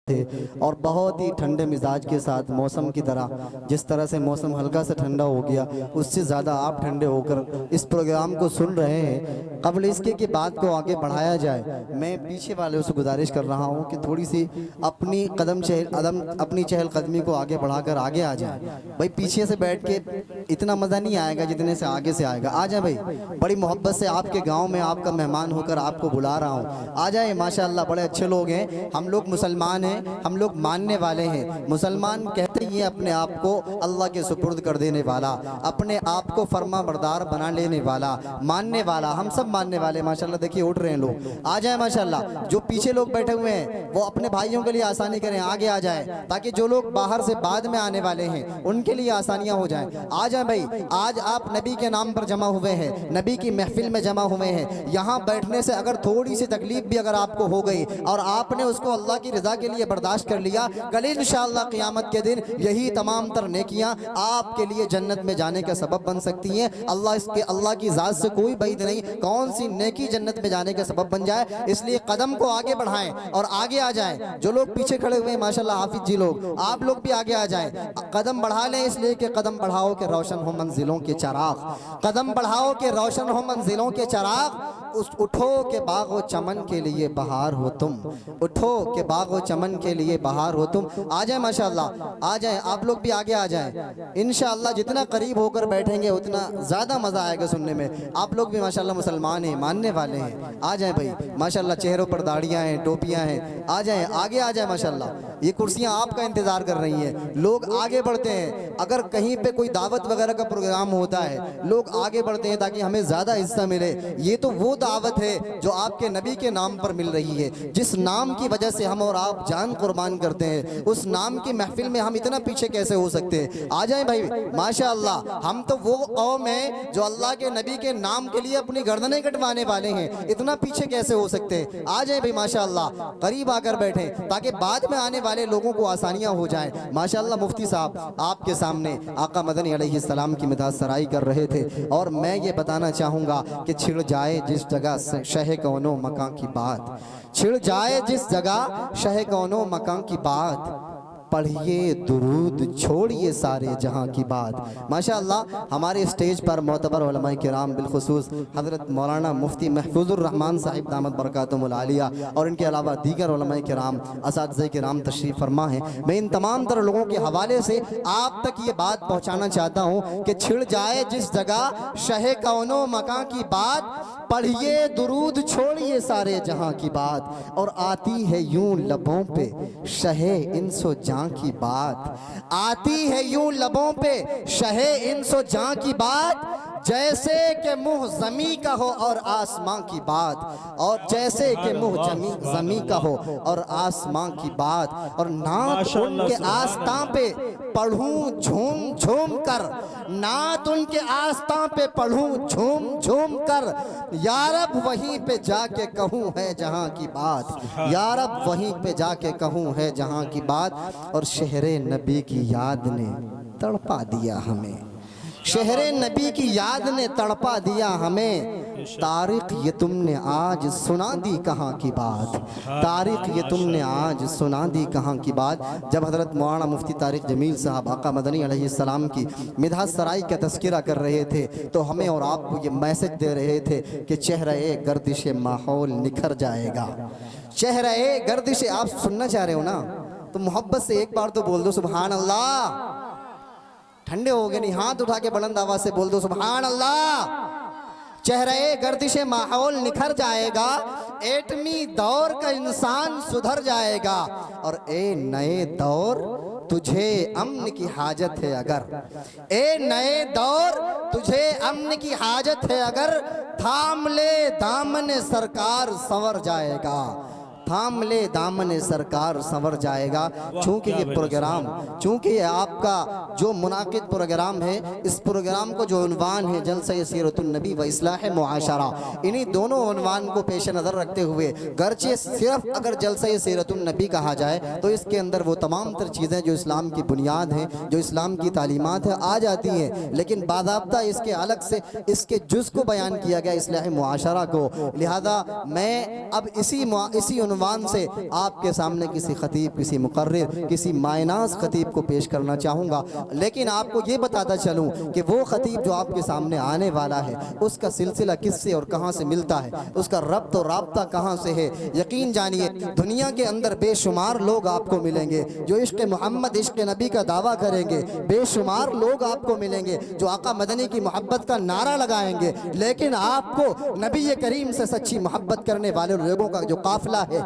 थे और बहुत ही ठंडे मिजाज के साथ मौसम की तरह, जिस तरह से मौसम हल्का सा ठंडा हो गया उससे ज़्यादा आप ठंडे होकर इस प्रोग्राम को सुन रहे हैं। कबल इसके कि बात को आगे बढ़ाया जाए, मैं पीछे वालों से गुजारिश कर रहा हूं कि थोड़ी सी अपनी अपनी चहलकदमी को आगे बढ़ाकर आगे आ जाए। भाई पीछे से बैठ के इतना मज़ा नहीं आएगा जितने से आगे से आएगा। आ जाए भाई, बड़ी मोहब्बत से आपके गाँव में आपका मेहमान होकर आपको बुला रहा हूँ। आ जाए, माशाअल्लाह बड़े अच्छे लोग हैं। हम लोग मुसलमान हैं, हम लोग मानने वाले हैं। मुसलमान कहते ही अपने आप को अल्लाह के सुपुर्द कर देने वाला, अपने आप को फर्मा बरदार बना लेने वाला, मानने वाला। हम सब मानने वाले माशाल्लाह। देखिए उठ रहे हैं लोग। आ जाए माशाल्लाह। जो पीछे लोग बैठे हुए हैं वो अपने भाइयों के लिए आसानी करें, आगे आ जाए, ताकि जो लोग बाहर से बाद में आने वाले हैं उनके लिए आसानियां हो जाएं। आ जाए भाई, आज आप नबी के नाम पर जमा हुए हैं, नबी की महफिल में जमा हुए हैं। यहाँ बैठने से अगर थोड़ी सी तकलीफ भी अगर आपको हो गई और आपने उसको अल्लाह की रजा के लिए बर्दाश्त कर लिया, कल इंशाअल्लाह क़यामत के दिन यही तमाम तर नेकियां आपके लिए जन्नत में जाने का सबब बन सकती हैं। अल्लाह की ज़ात से कोई बैद नहीं, कौन सी नेकी जन्नत में जाने का सबब बन जाए। इसलिए कदम को आगे बढ़ाएं और आगे आ जाएं। जो लोग पीछे खड़े हुए हैं माशाल्लाह, हाफिज जी लोग, आप लोग भी आगे आ जाएं। कदम बढ़ा लें, इसलिए कि कदम बढ़ाओ के रोशन हो मंजिलों के चराग। कदम बढ़ाओ के रोशन हो मंजिलों के चराग। उठो के बागो चमन के लिए बहार हो तुम, उठो के बागो चमन के लिए बहार हो तुम। आ जाए माशाल्लाह, आ जाए, आप लोग भी आगे आ जाएं। इंशाअल्लाह जितना करीब होकर बैठेंगे उतना ज़्यादा मज़ा आएगा सुनने में। आप लोग भी माशाल्लाह मुसलमान हैं, मानने वाले हैं। आ जाए भाई माशाल्लाह, चेहरों पर दाढ़ियाँ हैं, टोपियाँ हैं। आ जाए, आगे आ जाए माशाल्लाह। ये कुर्सियाँ आपका इंतज़ार कर रही हैं। लोग आगे बढ़ते हैं। अगर कहीं पे कोई दावत वगैरह का प्रोग्राम होता है, लोग आगे बढ़ते हैं ताकि हमें ज़्यादा हिस्सा मिले। ये तो वो दावत है जो आपके नबी के नाम पर मिल रही है, जिस नाम की वजह से हम और आप जान कुर्बान करते हैं। उस नाम की महफिल में हम इतना पीछे कैसे हो सकते हैं। आ जाए भाई माशाअल्लाह। हम तो वो कौम है जो अल्लाह के नबी के नाम के लिए अपनी गर्दनें कटवाने वाले हैं। इतना पीछे कैसे हो सकते हैं। आ जाए भाई माशाअल्लाह, करीब आकर बैठे ताकि बाद में आने वाले लोगों को आसानियां हो जाएं। माशाअल्लाह मुफ्ती साहब आपके सामने आका मदनी अलैहिस्सलाम की मिदाद सराई कर रहे थे और मैं ये बताना चाहूँगा कि छिड़ जाए जिस जगह शह कौनो मकां की बात, छिड़ जाए जिस जगह शह कौनो मकां की बात, पढ़िए दुरूद छोड़िए सारे जहां की बात। माशाअल्लाह हमारे स्टेज पर मोतबर उलमाए किराम, बिलखुसूस हज़रत मौलाना मुफ्ती महफूजुर रहमान साहिब दामत बरकातुहुल आलिया और इनके अलावा दीगर उलमाए किराम, असातिज़े किराम तशरीफ़ फरमा हैं। मैं इन तमाम तर लोगों के हवाले से आप तक ये बात पहुँचाना चाहता हूँ कि छिड़ जाए जिस जगह शह कौनो मकां की बात, पढ़िए दुरूद छोड़िए सारे जहां की बात। और आती है यूं लबों पे शहे इंसो जां की बात, आती है यूं लबों पे शहे इंसो जां की बात, जैसे कि मुँह ज़मी का हो और आसमां की बात, और जैसे कि मुँह ज़मी का हो और आसमां की बात। और नात उनके आस्तां पे पढ़ूं झूम झूम कर, नात उनके आस्तां पे पढ़ूं झूम झूम कर, यारब वहीं पे जाके कहूँ है जहाँ की बात, यारब वहीं पे जाके कहूँ है जहाँ की बात। और शहरे नबी की याद ने तड़पा दिया हमें, शहरे नबी की याद ने तड़पा दिया हमें। तारीख ये तुमने आज सुना दी कहाँ की बात, तारीख ये तुमने आज सुना दी कहाँ की बात। जब हज़रत मौलाना मुफ्ती तारिक जमील साहब आका मदनी अलैहिस्सलाम की मिदहात सराई का तज़किरा कर रहे थे तो हमें और आपको ये मैसेज दे रहे थे कि चेहरे गर्दिश माहौल निखर जाएगा, चेहरे गर्दिश। आप सुनना चाह रहे हो ना तो मोहब्बत से एक बार तो बोल दो सुभान अल्लाह। ठंडे हो गए नहीं, हाथ उठा के बुलंद आवाज से बोल दो सुभान अल्लाह। चेहरे गर्दिश माहौल निखर जाएगा, एटमी दौर का इंसान सुधर जाएगा। और ए नए दौर तुझे अमन की हाजत है अगर, ए नए दौर तुझे अमन की हाजत है अगर, थाम ले दामन सरकार संवर जाएगा, थाम ले दामन सरकार संवर जाएगा। चूँकि ये प्रोग्राम, चूँकि ये आपका जो मुनाकिद प्रोग्राम है, इस प्रोग्राम को जो उन्वान है जलसा सीरतुन नबी व इस्लाह मुआशरा, इन्हीं दोनों उन्वान को पेश नज़र रखते हुए, गर्चे सिर्फ अगर जलसा सीरतुन नबी कहा जाए तो इसके अंदर वो तमाम तर चीज़ें जो इस्लाम की बुनियाद हैं, जो इस्लाम की तालीमात है आ जाती हैं, लेकिन बाज़ाब्ता इसके अलग से इसके जुज़ को बयान किया गया इस्लाह मुआशरा को। लिहाजा मैं अब इसी उन्वान से आपके सामने किसी खतीब, किसी मुकर्रिर, किसी मायनाज खतीब को पेश करना चाहूँगा। लेकिन आपको ये बताता चलूँ कि वो खतीब जो आपके सामने आने वाला है उसका सिलसिला किससे और कहाँ से मिलता है, उसका रब्त और राब्ता कहाँ से है। यकीन जानिए दुनिया के अंदर बेशुमार लोग आपको मिलेंगे जो इश्क मोहम्मद, इश्क नबी का दावा करेंगे। बेशुमार लोग आपको मिलेंगे जो आका मदनी की मोहब्बत का नारा लगाएंगे, लेकिन आपको नबी करीम से सच्ची मोहब्बत करने वाले लोगों का जो काफिला है,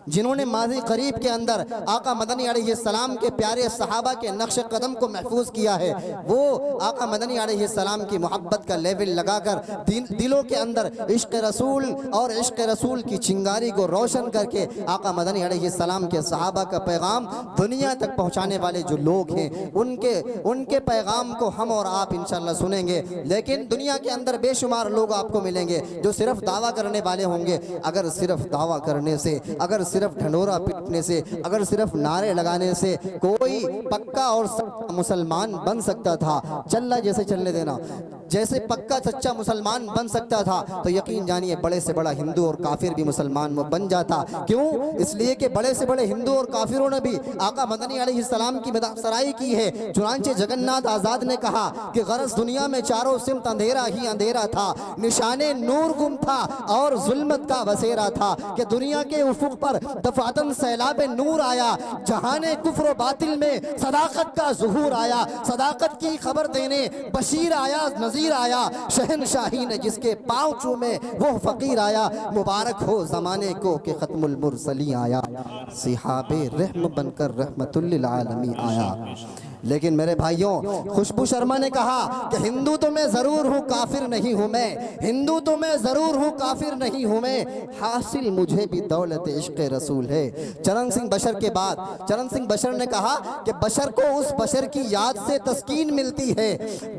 जिन्होंने माजी करीब के अंदर आका मदनी अलैहिस्सलाम के प्यारे सहाबा के नक्श कदम को महफूज किया है, वो आका मदनी अलैहिस्सलाम की मोहब्बत का लेवल लगाकर दिलों के अंदर इश्क रसूल और इश्क रसूल की चिंगारी को रोशन करके आका मदनी अलैहिस्सलाम के सहाबा का पैगाम दुनिया तक पहुँचाने वाले जो लोग हैं उनके पैगाम को हम और आप इंशाअल्लाह सुनेंगे। लेकिन दुनिया के अंदर बेशुमार लोग आपको मिलेंगे जो सिर्फ दावा करने वाले होंगे। अगर सिर्फ दावा करने से, अगर सिर्फ ढंढोरा पीटने से, अगर सिर्फ नारे लगाने से कोई पक्का और मुसलमान बन सकता था, चल्ला जैसे चलने देना, जैसे पक्का सच्चा मुसलमान बन सकता था, तो यकीन जानिए बड़े से बड़ा हिंदू और काफिर भी मुसलमान बन जाता। क्यों? इसलिए कि बड़े से बड़े हिंदू और काफिरों ने भी आका मदनी अलैहिस्सलाम की सराई की है। चुनांचे जगन्नाथ आजाद ने कहा कि गरज दुनिया में चारों सिमत अंधेरा ही अंधेरा था, निशाने नूर गुम था और जुल्मत का बसेरा था, कि दुनिया के उफुक पर दफातन सैलाब नूर आया, जहाने कुफ्र बातिल में सदाकत का ज़ुहूर आया, सदाकत की खबर देने बशीर आया, नज़ीर आया, शहनशाही ने जिसके पाँव चूमे वो फकीर आया, मुबारक हो ज़माने को कि खत्मुल मुरसली आया, सिहाबे रहम बनकर रहमतुल लिल आलमीन आया। लेकिन मेरे भाइयों, खुशबू शर्मा ने कहा कि हिंदू तो मैं जरूर हूँ काफिर नहीं हूँ मैं, हिंदू तो मैं जरूर हूँ काफिर नहीं हूँ मैं, हासिल मुझे भी दौलत इश्क रसूल है। चरण सिंह बशर के बाद चरण सिंह बशर ने कहा कि बशर को उस बशर की याद से तस्कीन मिलती है,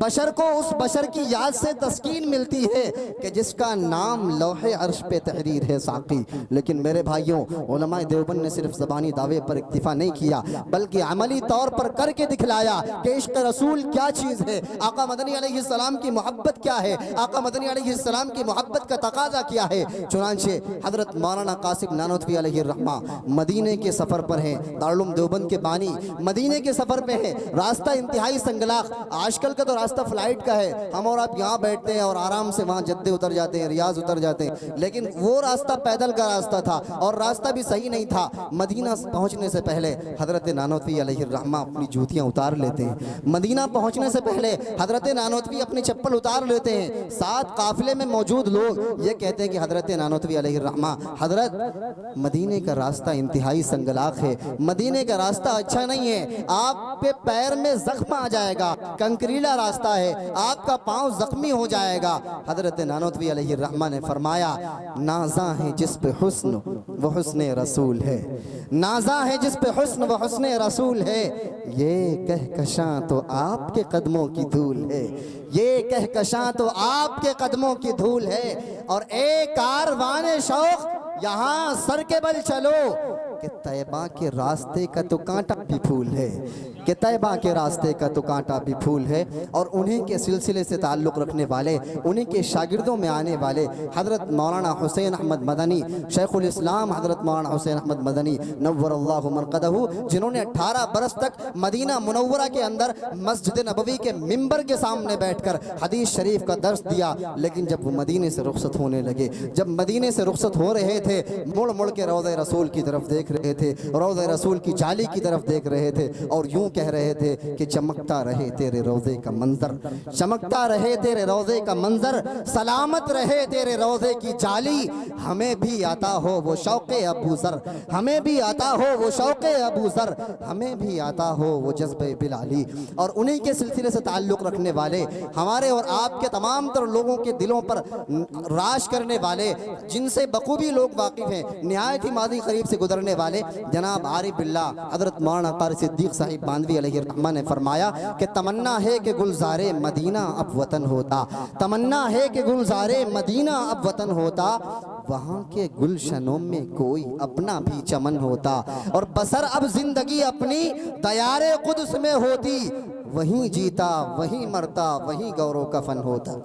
बशर को उस बशर की याद से तस्कीन मिलती है कि जिसका नाम लौहे अर्श पे तहरीर है साकी। लेकिन मेरे भाइयों, उलमाए देवबंद ने सिर्फ ज़बानी दावे पर इक्तिफा नहीं किया, बल्कि अमली तौर पर करके दिखलाया कि इश्क रसूल क्या चीज़ है, आका मदनी अलैहिस्सलाम की मोहब्बत क्या है, आका मदनी अलैहिस्सलाम की मोहब्बत का तकाजा क्या है। चुनांचे हजरत मौलाना कासिम नानोतवी अलैहिर्रहमा मदीने के सफ़र पर हैं, दारुल देवबंद के बानी मदीने के सफ़र पे हैं, रास्ता इंतहाई संगलाख, आजकल का तो रास्ता फ्लाइट का है, हम और आप यहाँ बैठते हैं और आराम से वहाँ जद्दे उतर जाते हैं, रियाज उतर जाते हैं, लेकिन वो रास्ता पैदल का रास्ता था और रास्ता भी सही नहीं था। मदीना पहुँचने से पहले हजरत नानोतवी अलैहिर्रहमा अपनी जूतियाँ उतार लेते हैं, मदीना पहुंचने से पहले हजरत नानोतवी अपनी चप्पल उतार लेते हैं। साथ काफिले में मौजूद लोग ये कहते हैं कि हजरत नानोतवी अलैहिर्रहमा, हजरत मदीने का रास्ता इंतहाई संगलाख है, मदीने का रास्ता अच्छा नहीं है, आपके पैर में जख्म आ जाएगा, कंकरीला रास्ता है, आपका पांव जख्मी हो जाएगा। हजरत नानोतवी अलैहिर्रहमा ने फरमाया, नाजा है जिस पे हुस्न वो हुस्न रसूल है, नाजा है जिस पे हुस्न वो हुस्न रसूल है, ये कहकशां तो आपके कदमों की धूल है, ये कहकशां तो आपके कदमों की धूल है। और एक कारवाने शौक यहाँ सर के बल चलो कि तैबा के रास्ते का तो कांटा भी फूल है, कि तैबा के रास्ते का तो कांटा भी फूल है। और उन्हीं के सिलसिले से ताल्लुक़ रखने वाले, उन्हीं के शागिर्दों में आने वाले हज़रत मौलाना हुसैन अहमद मदनी, शेखुल इस्लाम हज़रत मौलाना हुसैन अहमद मदनी नव्वरल्लाहु मरक़दहू, जिन्होंने 18 बरस तक मदीना मुनव्वरा के अंदर मस्जिद नबवी के मिंबर के सामने बैठकर हदीस शरीफ का दर्स दिया। लेकिन जब वो मदीने से रुखसत होने लगे, जब मदीने से रुखसत हो रहे थे, मुड़ मुड़ के रौज़े रसूल की तरफ देख रहे थे, रौज़े रसूल की जाली की तरफ देख रहे थे और यूं कह रहे थे कि चमकता रहे तेरे रोज़े का मंजर, चमकता रहे तेरे रोज़े का मंजर, सलामत रहे तेरे रोज़े की जाली, हमें भी आता हो वो शौक़े अबू ज़र, हमें भी आता हो वो शौक़े अबू ज़र, हमें भी आता हो वो जज्बे बिलाली। और उन्हीं के सिलसिले से ताल्लुक़ रखने वाले, हमारे और आपके तमाम तर लोगों के दिलों पर राज करने वाले, जिनसे बखूबी लोग वाकिफ़ हैं, निहायत ही मादी करीब से गुजरने वाले जनाब आरिफ बिल्लाह हज़रत मौलाना क़ारी सिद्दीक़ साहिब बांधवी अलैहिर्रहमा ने फरमाया कि तमन्ना है कि गुलज़ारे मदीना अब वतन होता, तमन्ना है कि गुलज़ारे मदीना अब वतन होता, वहाँ के गुलशनों में कोई अपना भी चमन होता, और बसर अब जिंदगी अपनी दयारे कुद्स में होती, वहीं जीता वहीं मरता वहीं गौरव कफन होता।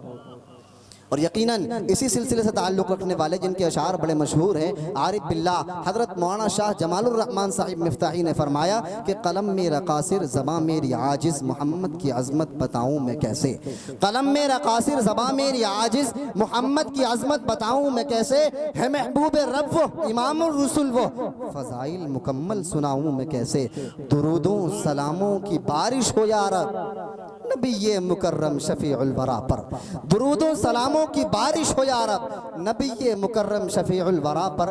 और यकीनन इसी सिलसिले से ताल्लुक़ रखने वाले जिनके अशार बड़े मशहूर हैं, आरिफ बिल्लाह हज़रत मौलाना शाह जमालुर रहमान साहिब मिफ्ताही ने फरमाया कि कलम मेरा कासिर ज़बां मेरी आजिज़ मोहम्मद की अज़मत बताऊँ मैं कैसे। कलम मेरा कासिर ज़बां मेरी आजिज़ मोहम्मद की अज़मत बताऊँ मैं कैसे। है महबूब रब वो इमामुर रसूल वो फ़ज़ाइल मुकम्मल सुनाऊँ मैं कैसे। दुरूदों सलामों की बारिश हो या रब नबी ये मुकर्रम शफ़ीउल वरा पर। दुरूदों सलामों की बारिश हो या रब नबी ये मुकर्रम शफ़ीउल वरा पर।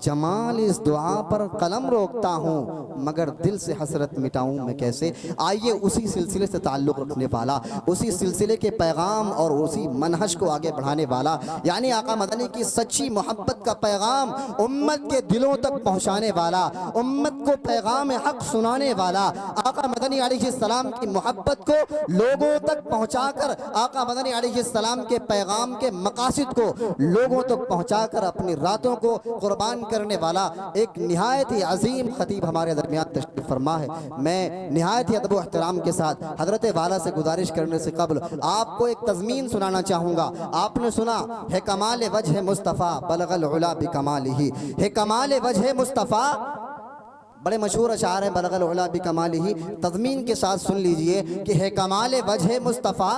जमाल इस दुआ पर कलम रोकता हूँ मगर दिल से हसरत मिटाऊँ मैं कैसे। आइए उसी सिलसिले से ताल्लुक़ रखने वाला, उसी सिलसिले के पैगाम और उसी मनहज को आगे बढ़ाने वाला, यानी आका मदनी की सच्ची मोहब्बत का पैगाम उम्मत के दिलों तक पहुँचाने वाला, उम्मत को पैगाम हक़ सुनाने वाला, आका मदनी अलैहिस्सलाम की मोहब्बत को लोगों तक पहुंचाकर, आका मदनी अलैहिस्सलाम के पैगाम के मकासिद को लोगों तक पहुंचाकर अपनी रातों को कुर्बान करने वाला एक निहायत ही अजीम खतीब हमारे दरमियान तशरीफ फरमा है। मैं निहायत ही अदब व एहतराम के साथ हजरत वाला से गुजारिश करने से कबल आपको एक तज़मीन सुनाना चाहूँगा। आपने सुना है कमाल वजह मुस्तफ़ा बलगल उला बि कमालिही। है कमाल वजह मुस्तफ़ा बड़े मशहूर अशार हैं, बलगल उला बि कमालिही। तज़मीन के साथ सुन लीजिए कि है कमाल वजह मुस्तफ़ा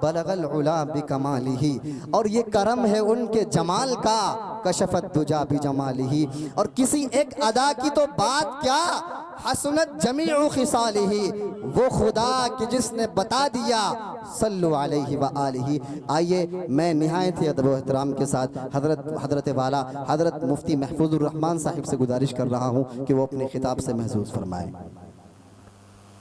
बलगल उला बि कमालिही। और ये करम है उनके जमाल का कशफत दुजा बि जमालिही। और किसी एक अदा की तो बात क्या हसनत जमीउ खिसालिही। वो खुदा कि जिसने बता दिया सल्लु अलैहि व आलिही। आइए मैं निहायत ही अदब व एहतराम के साथ हज़रत वाला हज़रत मुफ्ती महफूजुर रहमान साहिब से गुजारिश कर रहा हूँ कि वो अपने खिताब से महसूस फरमाएँ।